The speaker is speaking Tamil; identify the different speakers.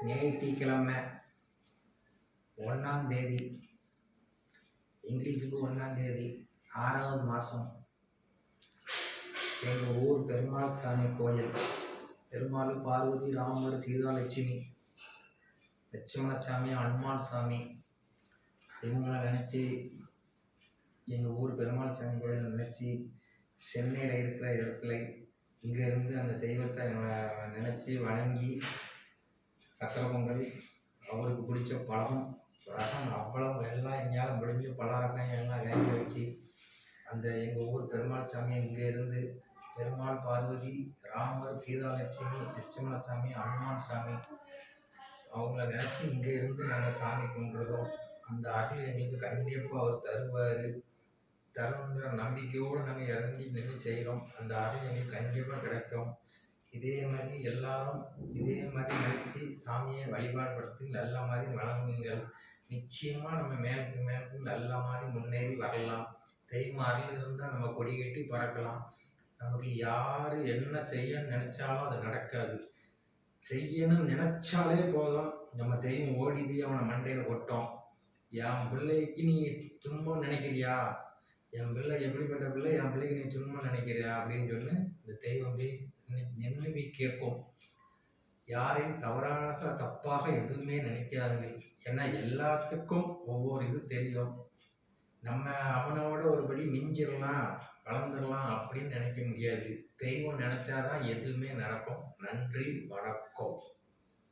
Speaker 1: ஞாயிற்றுக்கிழமை 1ஆம் தேதி, இங்கிலீஷுக்கு 1ஆம் தேதி 6வது மாதம், எங்கள் ஊர் பெருமாள் சாமி கோயில், பெருமாள், பார்வதி, ராமர், சீதா, லட்சுமி, லட்சுமணசாமி, அனுமான் சாமி, இவங்களை நினச்சி எங்கள் ஊர் பெருமாள் சாமி கோயில் நினச்சி சென்னையில் இருக்கிற இடத்துல இங்கேருந்து அந்த தெய்வத்தை நினச்சி வணங்கி சக்கரை பொங்கல், அவருக்கு பிடிச்ச பழம் ரகம் அவ்வளவு எல்லாம் எங்கேயால் முடிஞ்ச பலரகம் எல்லாம் வாங்கி வச்சு அந்த எங்கள் ஊர் பெருமாள் சாமி இங்கேருந்து பெருமாள், பார்வதி, ராமர், சீதா, லட்சுமி, லட்சுமணசாமி, அனுமான் சாமி அவங்கள நினச்சி இங்கே இருந்து நாங்கள் சாமி கும்பிடுறோம். அந்த அருள் எங்களுக்கு கண்டிப்பாக அவர் தருவார். தருங்கிற நம்பிக்கையோடு நாங்கள் இறங்கி நின்று செய்கிறோம். அந்த அருள் எங்களுக்கு கண்டிப்பாக கிடைக்கும். இதே மாதிரி எல்லாரும் இதே மாதிரி நினச்சி சாமியை வழிபாடுபடுத்தி நல்ல மாதிரி வணங்குங்கள். நிச்சயமாக நம்ம மேலுக்கு மேலுக்கு நல்ல மாதிரி முன்னேறி வரலாம். தெய்வம் அருள் இருந்தால் நம்ம கொடி கட்டி பறக்கலாம். நமக்கு யார் என்ன செய்ய நினச்சாலும் அது நடக்காது. செய்யணும்னு நினச்சாலே போதும், நம்ம தெய்வம் ஓடி போய் அவனை மண்டையில் கொட்டோம். என் பிள்ளைக்கு நீ சும்மா நினைக்கிறியா, என் பிள்ளை எப்படிப்பட்ட பிள்ளை, என் பிள்ளைக்கு நீ சும்மா நினைக்கிறியா அப்படின்னு சொல்லி இந்த தெய்வம் போய் நின்று போய் கேட்கும். யாரையும் தப்பாக எதுவுமே நினைக்காதுங்க. ஏன்னா எல்லாத்துக்கும் ஒவ்வொரு இது தெரியும். நம்ம அவனோட ஒருபடி மிஞ்சிடலாம், வளர்ந்துடலாம் அப்படின்னு நினைக்க முடியாது. தெய்வம் நினச்சாதான் எதுவுமே நடக்கும். நன்றி, வணக்கம்.